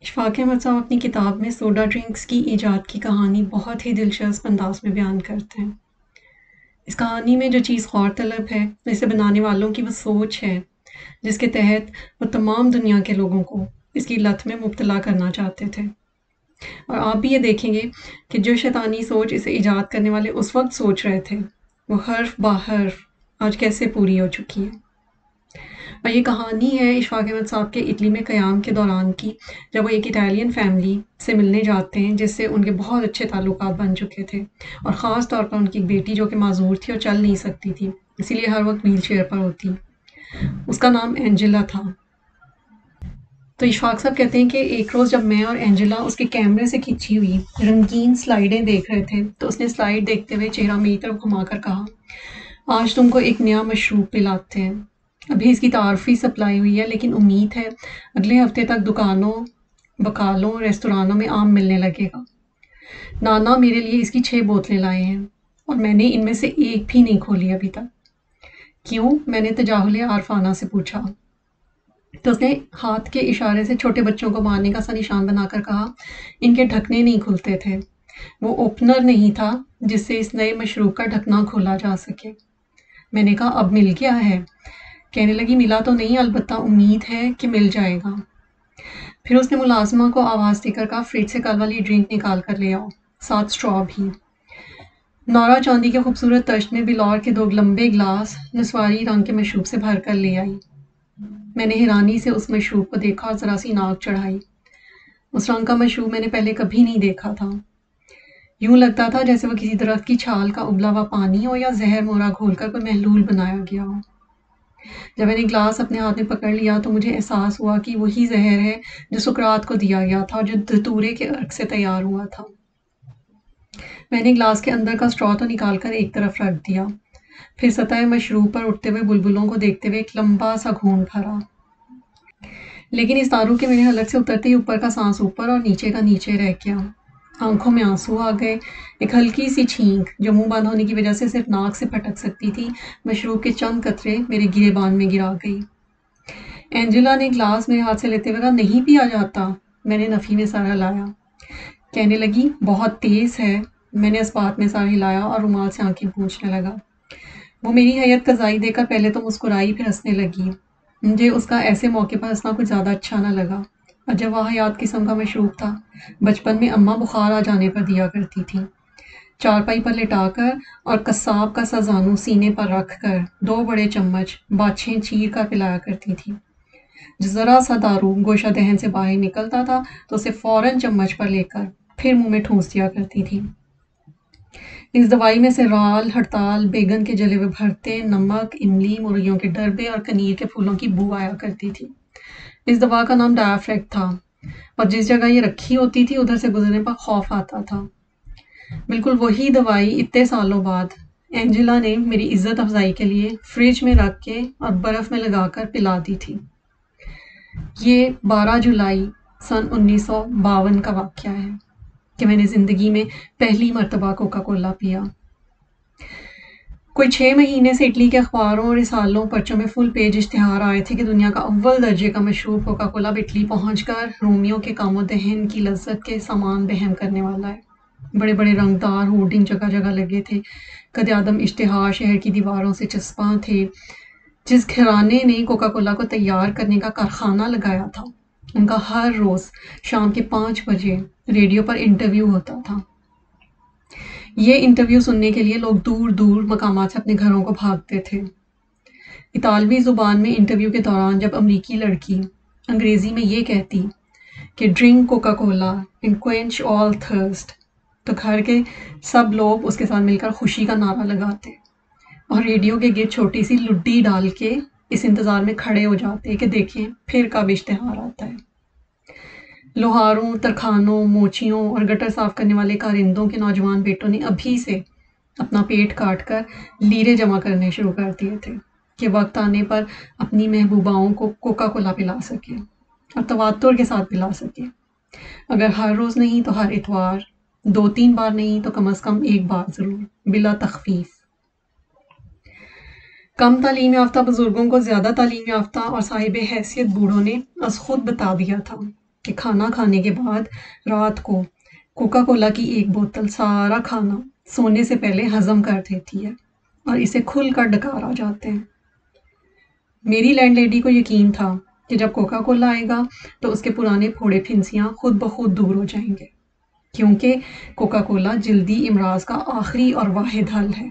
اشفاق احمد صاحب اپنی کتاب میں سوڈا ڈرنکس کی ایجاد کی کہانی بہت ہی دلچسپ انداز میں بیان کرتے ہیں۔ اس کہانی میں جو چیز غور طلب ہے اسے بنانے والوں کی وہ سوچ ہے جس کے تحت وہ تمام دنیا کے لوگوں کو اس کی لت میں مبتلا کرنا چاہتے تھے، اور آپ بھی یہ دیکھیں گے کہ جو شیطانی سوچ اسے ایجاد کرنے والے اس وقت سوچ رہے تھے وہ حرف با حرف آج کیسے پوری ہو چکی ہے۔ اور یہ کہانی ہے اشفاق احمد صاحب کے اٹلی میں قیام کے دوران کی، جب وہ ایک اٹالین فیملی سے ملنے جاتے ہیں جس سے ان کے بہت اچھے تعلقات بن چکے تھے، اور خاص طور پر ان کی ایک بیٹی جو کہ معذور تھی اور چل نہیں سکتی تھی، اسی لیے ہر وقت ویل چیئر پر ہوتی۔ اس کا نام اینجلا تھا۔ تو اشفاق صاحب کہتے ہیں کہ ایک روز جب میں اور اینجلا اس کے کیمرے سے کھنچی ہوئی رنگین سلائیڈیں دیکھ رہے تھے تو اس نے سلائیڈ دیکھتے ہوئے چہرہ میری طرف گھما کر کہا، آج تم کو ایک نیا مشروب پلاتے ہیں۔ ابھی اس کی تعارفی سپلائی ہوئی ہے لیکن امید ہے اگلے ہفتے تک دکانوں، بقالوں، ریستورانوں میں عام ملنے لگے گا۔ نانا میرے لیے اس کی 6 بوتلیں لائے ہیں اور میں نے ان میں سے ایک بھی نہیں کھولی ابھی تک۔ کیوں؟ میں نے تجاہل عارفانہ سے پوچھا، تو اس نے ہاتھ کے اشارے سے چھوٹے بچوں کو مارنے کا سا نشان بنا کر کہا، ان کے ڈھکنے نہیں کھلتے تھے۔ وہ اوپنر نہیں تھا جس سے اس نئے مشروب کا ڈھکنا کھولا جا سکے۔ میں نے کہا، اب مل گیا ہے؟ کہنے لگی، ملا تو نہیں، البتہ امید ہے کہ مل جائے گا۔ پھر اس نے ملازمہ کو آواز دے کر کہا، فریج سے کل والی ڈرنک نکال کر لے آؤ، 7 اسٹرا بھی۔ نورا چاندی کے خوبصورت تشت میں بلور کے 2 لمبے گلاس نسواری رنگ کے مشروب سے بھر کر لے آئی۔ میں نے حیرانی سے اس مشروب کو دیکھا اور ذرا سی ناک چڑھائی۔ اس رنگ کا مشروب میں نے پہلے کبھی نہیں دیکھا تھا۔ یوں لگتا تھا جیسے وہ کسی درخت کی چھال کا ابلا ہوا پانی ہو یا زہر مورا گھول کر کوئی محلول بنایا گیا ہو۔ جب میں نے گلاس اپنے ہاتھ میں پکڑ لیا تو مجھے احساس ہوا کہ وہی زہر ہے جو سقراط کو دیا گیا تھا اور جو دھتورے کے عرق سے تیار ہوا تھا۔ میں نے گلاس کے اندر کا اسٹرا تو نکال کر ایک طرف رکھ دیا، پھر سطح مشروب پر اٹھتے ہوئے بلبلوں کو دیکھتے ہوئے ایک لمبا سا گھونٹ بھرا۔ لیکن اس دارو کے میرے حلق سے اترتے ہی اوپر کا سانس اوپر اور نیچے کا نیچے رہ گیا۔ آنکھوں میں آنسو آ گئے۔ ایک ہلکی سی چھینک جو منہ بند ہونے کی وجہ سے صرف ناک سے پھٹک سکتی تھی، مشروب کے چند قطرے میرے گرے بان میں گرا گئی۔ اینجلا نے گلاس میرے ہاتھ سے لیتے ہوئے کہا، نہیں پیا جاتا؟ میں نے نفی میں سر ہلایا۔ کہنے لگی، بہت تیز ہے۔ میں نے اس بات میں سر ہلایا اور رومال سے آنکھیں پوچھنے لگا۔ وہ میری حیت قضائی دے کر پہلے تو مسکرائی، پھر ہنسنے لگی۔ مجھے اس کا ایسے موقع پر ہنسنا کچھ زیادہ اچھا نہ لگا۔ عجب واحد قسم کا مشروب تھا۔ بچپن میں اماں بخار آ جانے پر دیا کرتی تھی، چارپائی پر لٹا کر اور قصاب کا سا زانو سینے پر رکھ کر 2 بڑے چمچ باچھیں چیر کر پلایا کرتی تھی۔ جو ذرا سا دارو گوشہ دہن سے باہر نکلتا تھا تو اسے فوراً چمچ پر لے کر پھر منہ میں ٹھونس دیا کرتی تھی۔ اس دوائی میں سے رال، ہڑتال، بیگن کے جلے ہوئے بھرتے، نمک، املی، مرغیوں کے ڈربے اور کنیر کے پھولوں کی بو آیا کرتی تھی۔ اس دوا کا نام ڈایافریک تھا، اور جس جگہ یہ رکھی ہوتی تھی ادھر سے گزرنے پر خوف آتا تھا۔ بالکل وہی دوائی اتنے سالوں بعد اینجلا نے میری عزت افزائی کے لیے فریج میں رکھ کے اور برف میں لگا کر پلا دی تھی۔ یہ 12 جولائی سن 1952 کا واقعہ ہے کہ میں نے زندگی میں پہلی مرتبہ کوکا کولا پیا۔ کوئی 6 مہینے سے اٹلی کے اخباروں اور رسالوں پرچوں میں فل پیج اشتہار آئے تھے کہ دنیا کا اول درجے کا مشروب کوکا کولا اٹلی پہنچ کر رومیوں کے کام و دہن کی لذت کے سامان بہم کرنے والا ہے۔ بڑے بڑے رنگدار ہورڈنگ جگہ جگہ لگے تھے۔ قد اعظم اشتہار شہر کی دیواروں سے چسپاں تھے۔ جس گھرانے نے کوکا کولا کو تیار کرنے کا کارخانہ لگایا تھا، ان کا ہر روز شام کے 5 بجے ریڈیو پر انٹرویو ہوتا تھا۔ یہ انٹرویو سننے کے لیے لوگ دور دور مقامات سے اپنے گھروں کو بھاگتے تھے۔ اطالوی زبان میں انٹرویو کے دوران جب امریکی لڑکی انگریزی میں یہ کہتی کہ drink Coca Cola and quench all thirst, تو گھر کے سب لوگ اس کے ساتھ مل کر خوشی کا نعرہ لگاتے اور ریڈیو کے گرد چھوٹی سی لڈی ڈال کے اس انتظار میں کھڑے ہو جاتے کہ دیکھیں پھر کب اشتہار آتا ہے۔ لوہاروں، ترخانوں، موچیوں اور گٹر صاف کرنے والے کارندوں کے نوجوان بیٹوں نے ابھی سے اپنا پیٹ کاٹ کر لیرے جمع کرنے شروع کر دیے تھے کہ وقت آنے پر اپنی محبوباؤں کو کوکا کولا پلا سکے اور تواتر کے ساتھ پلا سکے۔ اگر ہر روز نہیں تو ہر اتوار، 2-3 بار نہیں تو کم از کم 1 بار ضرور، بلا تخفیف۔ کم تعلیم یافتہ بزرگوں کو زیادہ تعلیم یافتہ اور صاحب حیثیت بوڑھوں نے از خود بتا دیا تھا کہ کھانا کھانے کے بعد رات کو کوکا کولا کی ایک بوتل سارا کھانا سونے سے پہلے ہضم کر دیتی ہے اور اسے کھل کر ڈکار آ جاتے ہیں۔ میری لینڈ لیڈی کو یقین تھا کہ جب کوکا کولا آئے گا تو اس کے پرانے پھوڑے پھنسیاں خود بخود دور ہو جائیں گے، کیونکہ کوکا کولا جلدی امراض کا آخری اور واحد حل ہے۔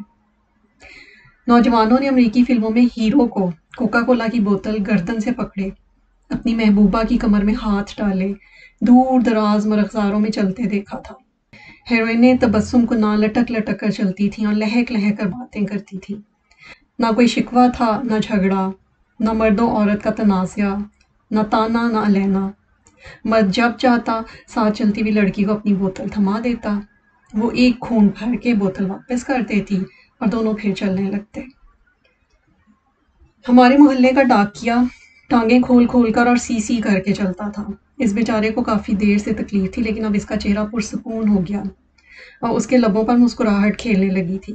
نوجوانوں نے امریکی فلموں میں ہیرو کو کوکا کولا کی بوتل گردن سے پکڑے، اپنی محبوبہ کی کمر میں ہاتھ ڈالے، دور دراز مرغزاروں میں چلتے دیکھا تھا۔ ہیروئنیں تبسم کو نہ لٹک لٹک کر چلتی تھیں اور لہک لہک کر باتیں کرتی تھیں۔ نہ کوئی شکوہ تھا، نہ جھگڑا، نہ مرد و عورت کا تنازعہ، نہ تانا نہ الینا۔ مرد جب چاہتا ساتھ چلتی ہوئی لڑکی کو اپنی بوتل تھما دیتا، وہ ایک خون بھر کے بوتل واپس کر دیتی اور دونوں پھر چلنے لگتے۔ ہمارے محلے کا ڈاکیا ٹانگیں کھول کھول کر اور سی سی کر کے چلتا تھا۔ اس بیچارے کو کافی دیر سے تکلیف تھی، لیکن اب اس کا چہرہ پرسکون ہو گیا اور اس کے لبوں پر مسکراہٹ کھیلنے لگی تھی۔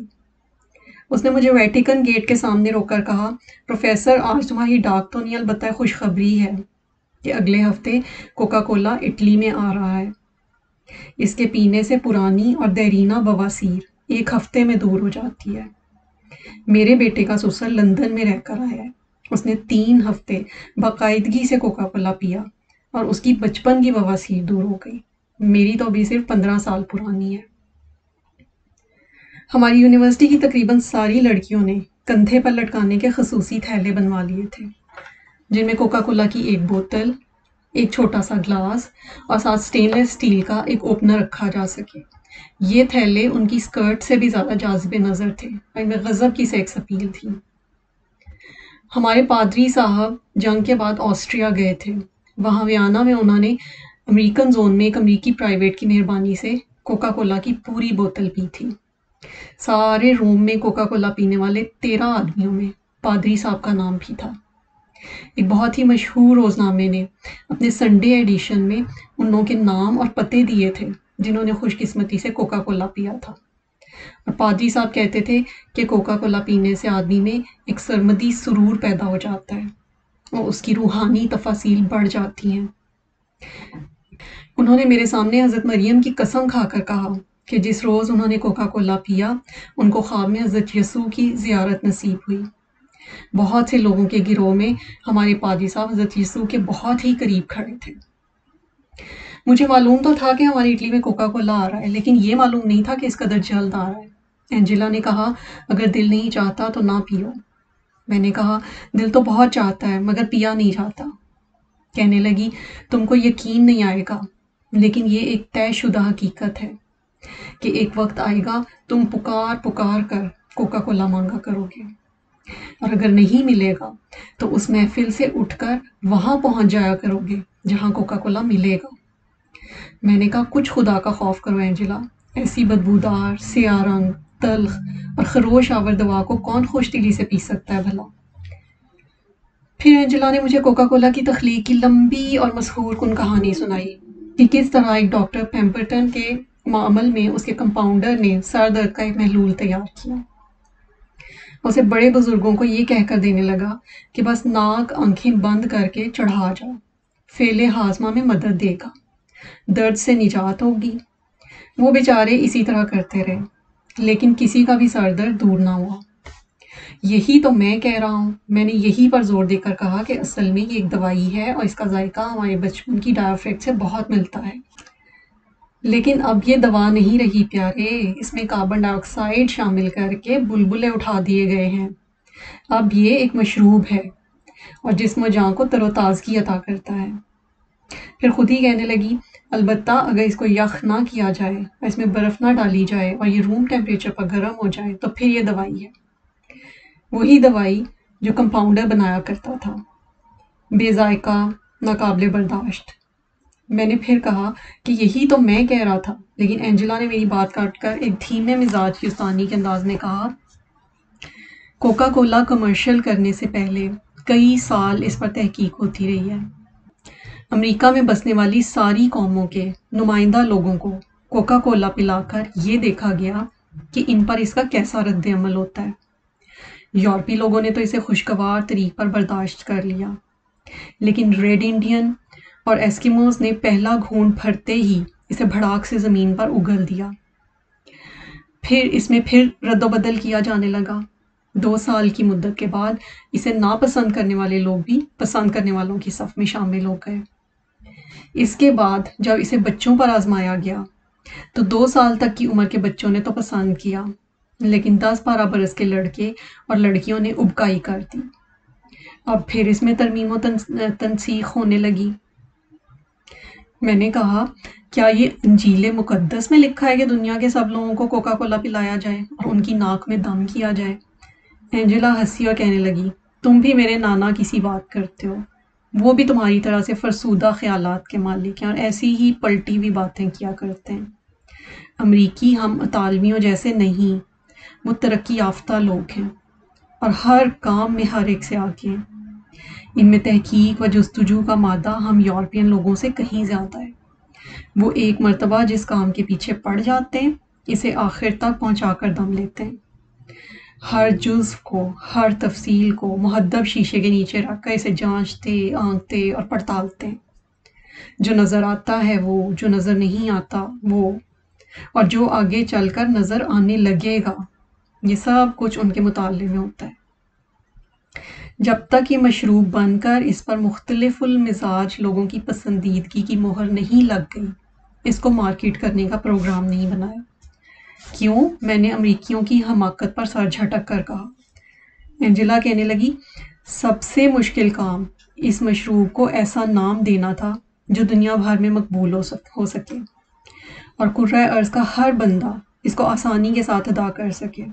اس نے مجھے ویٹیکن گیٹ کے سامنے روک کر کہا، پروفیسر آج تمہاری ڈاک تو نہیں، البتہ خوشخبری ہے کہ اگلے ہفتے کوکا کولا اٹلی میں آ رہا ہے۔ اس کے پینے سے پرانی اور دیرینہ بواسیر ایک ہفتے میں دور ہو جاتی ہے۔ میرے بیٹے کا سسر لندن میں رہ کر آیا ہے، اس نے 3 ہفتے باقاعدگی سے کوکا کولا پیا اور اس کی بچپن کی بواسیر دور ہو گئی۔ میری تو ابھی صرف 15 سال پرانی ہے۔ ہماری یونیورسٹی کی تقریباً ساری لڑکیوں نے کندھے پر لٹکانے کے خصوصی تھیلے بنوا لیے تھے، جن میں کوکا کولا کی ایک بوتل، ایک چھوٹا سا گلاس اور ساتھ سٹین لیس اسٹیل کا ایک اوپنر رکھا جا سکے۔ یہ تھیلے ان کی سکرٹ سے بھی زیادہ جاذب نظر تھے اور ان میں غضب کی سیکس اپیل تھی۔ ہمارے پادری صاحب جنگ کے بعد آسٹریا گئے تھے، وہاں ویانا میں انہوں نے امریکن زون میں ایک امریکی پرائیویٹ کی مہربانی سے کوکا کولا کی پوری بوتل پی تھی۔ سارے روم میں کوکا کولا پینے والے 13 آدمیوں میں پادری صاحب کا نام بھی تھا۔ ایک بہت ہی مشہور روزنامے نے اپنے سنڈے ایڈیشن میں ان لوگوں کے نام اور پتے دیے تھے جنہوں نے خوش قسمتی سے کوکا کولا پیا تھا، اور پادری صاحب کہتے تھے کہ کوکا کولا پینے سے آدمی میں ایک سرمدی سرور پیدا ہو جاتا ہے اور اس کی روحانی تفاصیل بڑھ جاتی ہیں۔ انہوں نے میرے سامنے حضرت مریم کی قسم کھا کر کہا کہ جس روز انہوں نے کوکا کولا پیا ان کو خواب میں حضرت یسوع کی زیارت نصیب ہوئی۔ بہت سے لوگوں کے گروہ میں ہمارے پادری صاحب حضرت یسوع کے بہت ہی قریب کھڑے تھے۔ مجھے معلوم تو تھا کہ ہماری اٹلی میں کوکا کولا آ رہا ہے، لیکن یہ معلوم نہیں تھا کہ اس قدر جلد آ رہا ہے۔ اینجلا نے کہا، اگر دل نہیں چاہتا تو نہ پیو۔ میں نے کہا، دل تو بہت چاہتا ہے مگر پیا نہیں جاتا۔ کہنے لگی، تم کو یقین نہیں آئے گا، لیکن یہ ایک طے شدہ حقیقت ہے کہ ایک وقت آئے گا تم پکار پکار کر کوکا کولا مانگا کرو گے، اور اگر نہیں ملے گا تو اس محفل سے اٹھ کر وہاں پہنچ جایا کرو گے جہاں کوکا کولا ملے گا۔ میں نے کہا، کچھ خدا کا خوف کرو اینجلا، ایسی بدبودار، سیاہ رنگ، تلخ اور خروش آور دوا کو کون خوش دلی سے پی سکتا ہے بھلا؟ پھر اینجلا نے مجھے کوکا کولا کی تخلیق کی لمبی اور مسحور کن کہانی سنائی کہ کس طرح ایک ڈاکٹر پیمپرٹن کے معمل میں اس کے کمپاؤنڈر نے سر درد کا ایک محلول تیار کیا۔ اسے بڑے بزرگوں کو یہ کہہ کر دینے لگا کہ بس ناک آنکھیں بند کر کے چڑھا جاؤ، فعل ہاضمہ میں مدد دے گا، درد سے نجات ہوگی۔ وہ بیچارے اسی طرح کرتے رہے، لیکن کسی کا بھی سر درد دور نہ ہوا۔ یہی تو میں کہہ رہا ہوں، میں نے یہی پر زور دے کر کہا کہ اصل میں یہ ایک دوائی ہے اور اس کا ذائقہ ہمارے بچپن کی ڈائیوفیکٹ سے بہت ملتا ہے۔ لیکن اب یہ دوا نہیں رہی پیارے، اس میں کاربن ڈائی آکسائڈ شامل کر کے بلبلے اٹھا دیے گئے ہیں۔ اب یہ ایک مشروب ہے اور جسم و جان کو تر و تازگی عطا کرتا ہے۔ پھر خود ہی کہنے لگی، البتہ اگر اس کو یخ نہ کیا جائے اور اس میں برف نہ ڈالی جائے اور یہ روم ٹیمپریچر پر گرم ہو جائے تو پھر یہ دوائی ہے، وہی دوائی جو کمپاؤنڈر بنایا کرتا تھا، بے ذائقہ، ناقابل برداشت۔ میں نے پھر کہا کہ یہی تو میں کہہ رہا تھا، لیکن اینجلا نے میری بات کاٹ کر ایک دھیمے مزاج کی استانی کے انداز میں کہا، کوکا کولا کمرشل کرنے سے پہلے کئی سال اس پر تحقیق ہوتی رہی ہے۔ امریکہ میں بسنے والی ساری قوموں کے نمائندہ لوگوں کو کوکا کولا پلا کر یہ دیکھا گیا کہ ان پر اس کا کیسا رد عمل ہوتا ہے۔ یورپی لوگوں نے تو اسے خوشگوار طریق پر برداشت کر لیا، لیکن ریڈ انڈین اور ایسکیموز نے پہلا گھونٹ بھرتے ہی اسے بھڑاک سے زمین پر اگل دیا۔ پھر اس میں پھر رد و بدل کیا جانے لگا۔ 2 سال کی مدت کے بعد اسے ناپسند کرنے والے لوگ بھی پسند کرنے والوں کی صف میں شامل ہو گئے۔ اس کے بعد جب اسے بچوں پر آزمایا گیا تو 2 سال تک کی عمر کے بچوں نے تو پسند کیا، لیکن 10-12 برس کے لڑکے اور لڑکیوں نے ابکائی کر دی۔ اب پھر اس میں ترمیم و تنسیخ ہونے لگی۔ میں نے کہا، کیا یہ انجیل مقدس میں لکھا ہے کہ دنیا کے سب لوگوں کو کوکا کولا پلایا جائے اور ان کی ناک میں دم کیا جائے؟ اینجلا ہنسی اور کہنے لگی، تم بھی میرے نانا کی سی بات کرتے ہو، وہ بھی تمہاری طرح سے فرسودہ خیالات کے مالک ہیں اور ایسی ہی پلٹی ہوئی باتیں کیا کرتے ہیں۔ امریکی ہم اطالویوں جیسے نہیں، وہ ترقی یافتہ لوگ ہیں اور ہر کام میں ہر ایک سے آگے ہیں۔ ان میں تحقیق و جستجو کا مادہ ہم یورپین لوگوں سے کہیں زیادہ ہے۔ وہ ایک مرتبہ جس کام کے پیچھے پڑ جاتے ہیں اسے آخر تک پہنچا کر دم لیتے ہیں۔ ہر جزو کو، ہر تفصیل کو مہذب شیشے کے نیچے رکھ کر اسے جانچتے، آنکتے اور پڑتالتے ہیں۔ جو نظر آتا ہے وہ، جو نظر نہیں آتا وہ، اور جو آگے چل کر نظر آنے لگے گا، یہ سب کچھ ان کے مطالعے میں ہوتا ہے۔ جب تک یہ مشروب بن کر اس پر مختلف المزاج لوگوں کی پسندیدگی کی مہر نہیں لگ گئی، اس کو مارکیٹ کرنے کا پروگرام نہیں بنایا۔ کیوں؟ میں نے امریکیوں کی حماقت پر سر جھٹک کر کہا۔ اینجلا کہنے لگی، سب سے مشکل کام اس مشروب کو ایسا نام دینا تھا جو دنیا بھر میں مقبول ہو سکے اور کرۂ ارض کا ہر بندہ اس کو آسانی کے ساتھ ادا کر سکے۔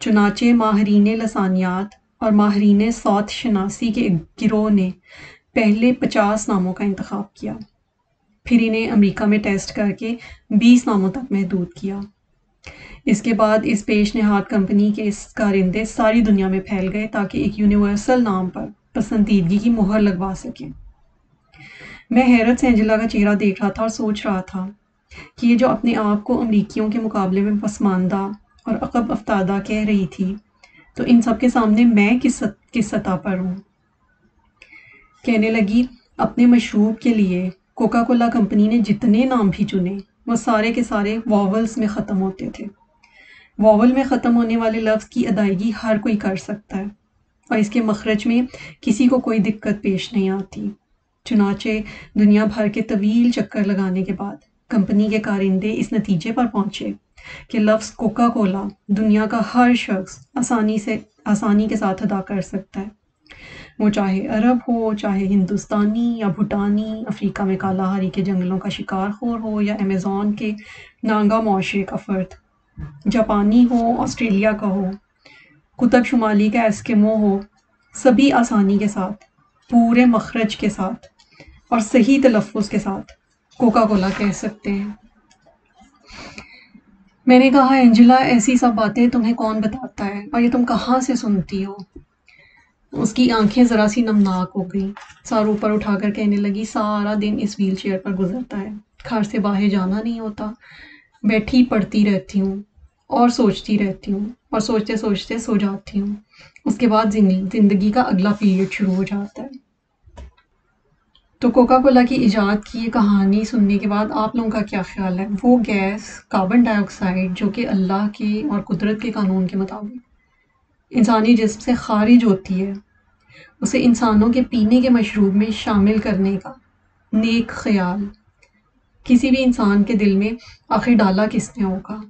چنانچہ ماہرین لسانیات اور ماہرین صوت شناسی کے ایک گروہ نے پہلے 50 ناموں کا انتخاب کیا، پھر انہیں امریکہ میں ٹیسٹ کر کے 20 ناموں تک محدود کیا۔ اس کے بعد اس پیش نہاد کمپنی کے کارندے ساری دنیا میں پھیل گئے تاکہ ایک یونیورسل نام پر پسندیدگی کی مہر لگوا سکیں۔ میں حیرت سے اینجلا کا چہرہ دیکھ رہا تھا اور سوچ رہا تھا کہ یہ جو اپنے آپ کو امریکیوں کے مقابلے میں پسماندہ اور عقب افتادہ کہہ رہی تھی، تو ان سب کے سامنے میں کس سطح پر ہوں؟ کہنے لگی، اپنے مشروب کے لیے کوکا کولا کمپنی نے جتنے نام بھی چنے وہ سارے کے سارے واولز میں ختم ہوتے تھے۔ واول میں ختم ہونے والے لفظ کی ادائیگی ہر کوئی کر سکتا ہے اور اس کے مخرج میں کسی کو کوئی دقت پیش نہیں آتی۔ چنانچہ دنیا بھر کے طویل چکر لگانے کے بعد کمپنی کے کارندے اس نتیجے پر پہنچے کہ لفظ کوکا کولا دنیا کا ہر شخص آسانی کے ساتھ ادا کر سکتا ہے، وہ چاہے عرب ہو، چاہے ہندوستانی یا بھوٹانی، افریقہ میں کالہاری کے جنگلوں کا شکار خور ہو یا ایمیزون کے نانگا معاشرے کا فرد، جاپانی ہو، آسٹریلیا کا ہو، قطب شمالی کا ایسکیمو ہو، سبھی آسانی کے ساتھ، پورے مخرج کے ساتھ اور صحیح تلفظ کے ساتھ کوکا کولا کہہ سکتے ہیں۔ میں نے کہا، اینجلا، ایسی سب باتیں تمہیں کون بتاتا ہے اور یہ تم کہاں سے سنتی ہو؟ اس کی آنکھیں ذرا سی نمناک ہو گئیں، سر اوپر اٹھا کر کہنے لگی، سارا دن اس ویل چیئر پر گزرتا ہے، گھر سے باہر جانا نہیں ہوتا، بیٹھی پڑھتی رہتی ہوں اور سوچتی رہتی ہوں اور سوچتے سوچتے سو جاتی ہوں۔ اس کے بعد زندگی کا اگلا پیریڈ شروع ہو جاتا ہے۔ تو کوکا کولا کی ایجاد کی یہ کہانی سننے کے بعد آپ لوگوں کا کیا خیال ہے؟ وہ گیس کاربن ڈائی آکسائڈ جو کہ اللہ کے اور قدرت کے قانون کے مطابق انسانی جسم سے خارج ہوتی ہے، اسے انسانوں کے پینے کے مشروب میں شامل کرنے کا نیک خیال کسی بھی انسان کے دل میں آخر ڈالا کس نے ہوگا؟